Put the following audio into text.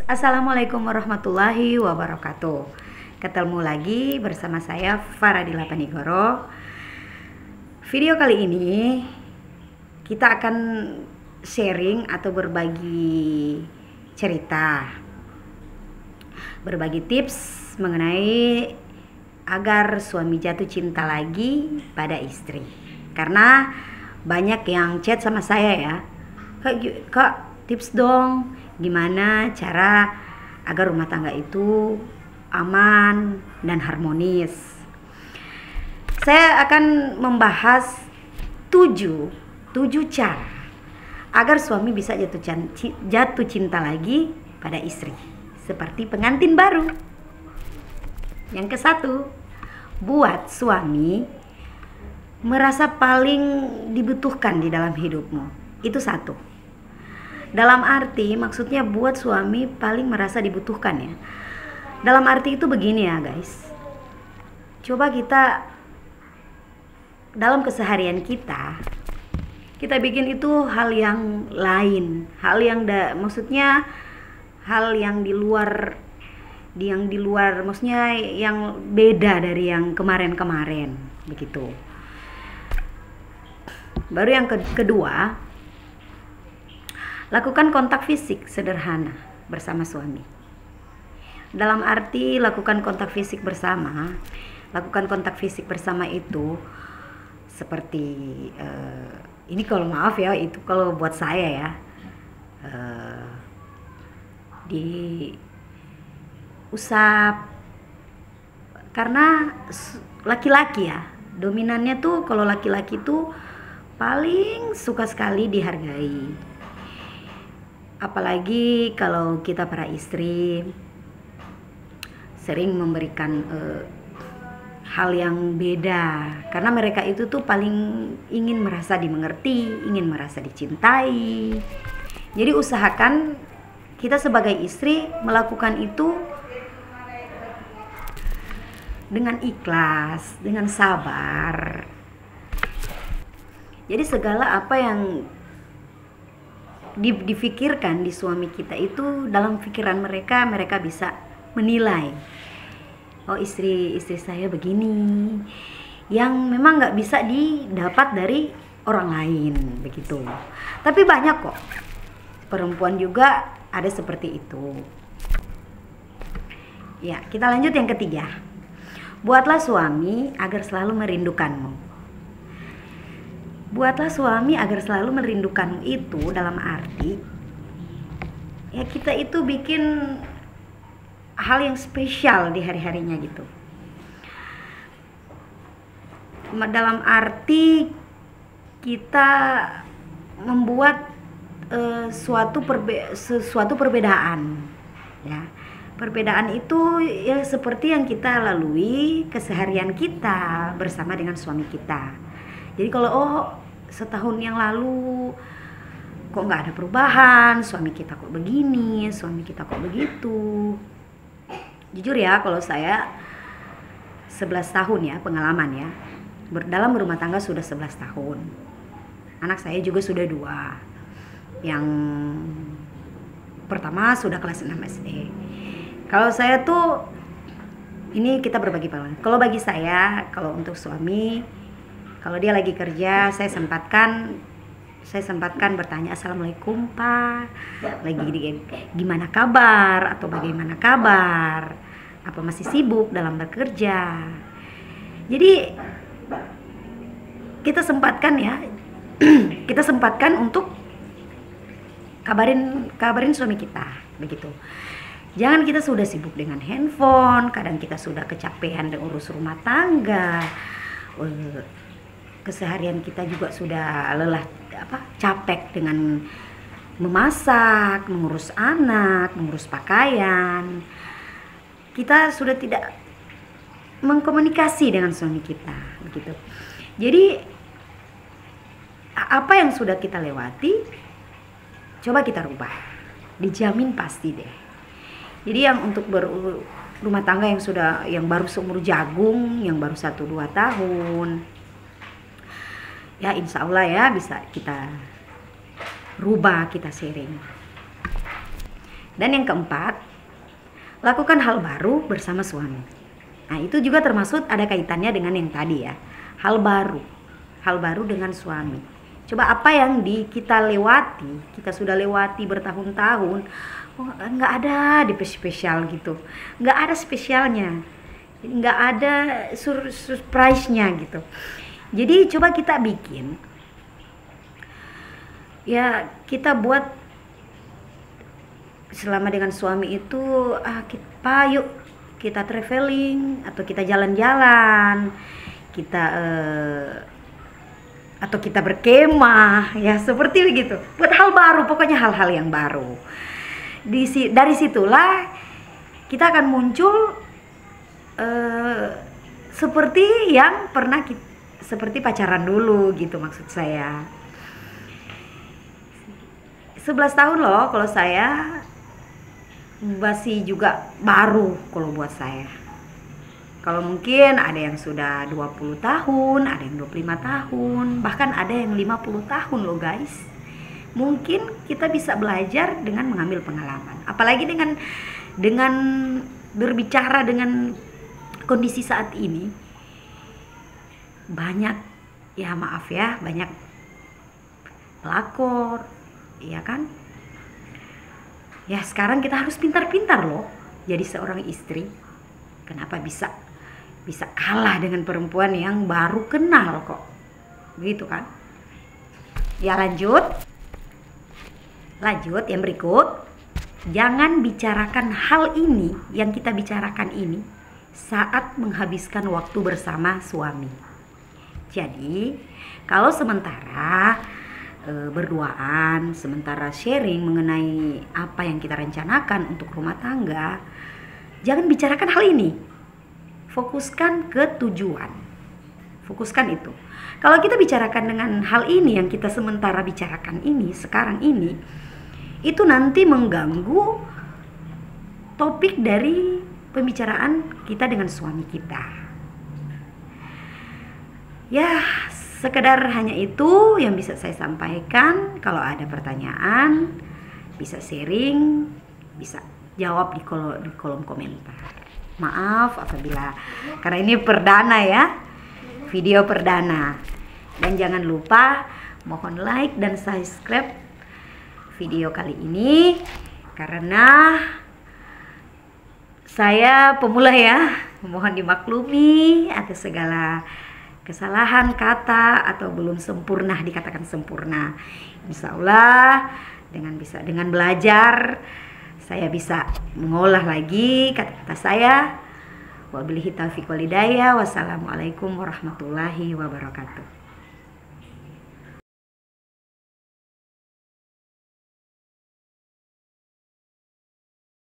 Assalamualaikum warahmatullahi wabarakatuh. Ketemu lagi bersama saya Faradila Panigoro. Video kali ini kita akan sharing atau berbagi cerita, berbagi tips mengenai agar suami jatuh cinta lagi pada istri. Karena banyak yang chat sama saya ya, Kak tips dong, gimana cara agar rumah tangga itu aman dan harmonis. Saya akan membahas 7 cara agar suami bisa jatuh cinta lagi pada istri, seperti pengantin baru. Yang ke-1, buat suami merasa paling dibutuhkan di dalam hidupmu. Itu 1. Dalam arti maksudnya buat suami paling merasa dibutuhkan ya. Dalam arti itu begini ya guys. Coba kita dalam keseharian kita bikin itu hal yang lain, maksudnya hal yang di luar maksudnya yang beda dari yang kemarin-kemarin begitu. Baru yang kedua, lakukan kontak fisik sederhana bersama suami. Dalam arti lakukan kontak fisik bersama itu seperti ini kalau maaf ya, itu kalau buat saya ya, diusap. Karena laki-laki ya, dominannya tuh kalau laki-laki tuh paling suka sekali dihargai. Apalagi kalau kita para istri sering memberikan hal yang beda, karena mereka itu tuh paling ingin merasa dimengerti, ingin merasa dicintai. Jadi usahakan kita sebagai istri melakukan itu dengan ikhlas, dengan sabar. Jadi segala apa yang difikirkan di suami kita itu dalam pikiran mereka bisa menilai, oh istri saya begini, yang memang nggak bisa didapat dari orang lain begitu. Tapi banyak kok perempuan juga ada seperti itu ya. Kita lanjut yang ketiga, buatlah suami agar selalu merindukanmu. Buatlah suami agar selalu merindukanmu itu dalam arti ya kita itu bikin hal yang spesial di hari-harinya gitu. Dalam arti kita membuat sesuatu perbedaan ya. Perbedaan itu ya seperti yang kita lalui keseharian kita bersama dengan suami kita. Jadi kalau setahun yang lalu kok nggak ada perubahan, suami kita kok begini, suami kita kok begitu. Jujur ya, kalau saya 11 tahun ya pengalaman ya, dalam berumah tangga sudah 11 tahun. Anak saya juga sudah 2. Yang pertama sudah kelas 6 SD. Kalau saya tuh, ini kita berbagi pengalaman. Kalau bagi saya, kalau untuk suami, kalau dia lagi kerja, saya sempatkan bertanya, Assalamualaikum Pak, lagi gimana kabar atau bagaimana kabar, apa masih sibuk dalam bekerja. Jadi kita sempatkan ya, kita sempatkan untuk kabarin suami kita begitu. Jangan kita sudah sibuk dengan handphone, kadang kita sudah kecapean dan urus rumah tangga, keseharian kita juga sudah lelah, capek dengan memasak, mengurus anak, mengurus pakaian. Kita sudah tidak mengkomunikasi dengan suami kita begitu. Jadi apa yang sudah kita lewati coba kita rubah, dijamin pasti deh. Jadi yang untuk berumah tangga yang baru seumur jagung, yang baru 1-2 tahun ya, insya Allah ya bisa kita rubah, kita sharing. Dan yang keempat, lakukan hal baru bersama suami. Nah, itu juga termasuk ada kaitannya dengan yang tadi ya. Hal baru dengan suami. Coba apa yang kita lewati, kita sudah lewati bertahun-tahun, nggak ada di spesial gitu, nggak ada spesialnya, nggak ada surprise-nya gitu. Jadi coba kita bikin, ya kita buat selama dengan suami itu, yuk kita traveling atau kita jalan-jalan, kita atau kita berkemah, ya seperti begitu. Buat hal baru, pokoknya hal-hal yang baru. Dari situlah kita akan muncul seperti yang pernah seperti pacaran dulu gitu, maksud saya. 11 tahun loh kalau saya, masih juga baru kalau buat saya. Kalau mungkin ada yang sudah 20 tahun, ada yang 25 tahun, bahkan ada yang 50 tahun loh guys. Mungkin kita bisa belajar dengan mengambil pengalaman. Apalagi dengan berbicara dengan kondisi saat ini. Banyak, ya maaf ya, banyak pelakor, iya kan? Ya sekarang kita harus pintar-pintar loh jadi seorang istri. Kenapa bisa kalah dengan perempuan yang baru kenal kok, begitu kan? Ya lanjut yang berikut. Jangan bicarakan hal ini yang kita bicarakan ini saat menghabiskan waktu bersama suami. Jadi kalau sementara berduaan, sementara sharing mengenai apa yang kita rencanakan untuk rumah tangga, jangan bicarakan hal ini. Fokuskan ke tujuan. Fokuskan itu. Kalau kita bicarakan dengan hal ini yang kita sementara bicarakan ini, sekarang ini, itu nanti mengganggu topik dari pembicaraan kita dengan suami kita. Ya, sekedar hanya itu yang bisa saya sampaikan. Kalau ada pertanyaan, bisa sharing, bisa jawab di kolom komentar. Maaf apabila, karena ini perdana ya, video perdana. Dan jangan lupa mohon like dan subscribe video kali ini, karena saya pemula ya, mohon dimaklumi atas segala kesalahan kata atau belum sempurna dikatakan sempurna. Insya Allah dengan belajar saya bisa mengolah lagi kata-kata saya. Wabillahi taufiq wal hidayah. Wassalamualaikum warahmatullahi wabarakatuh.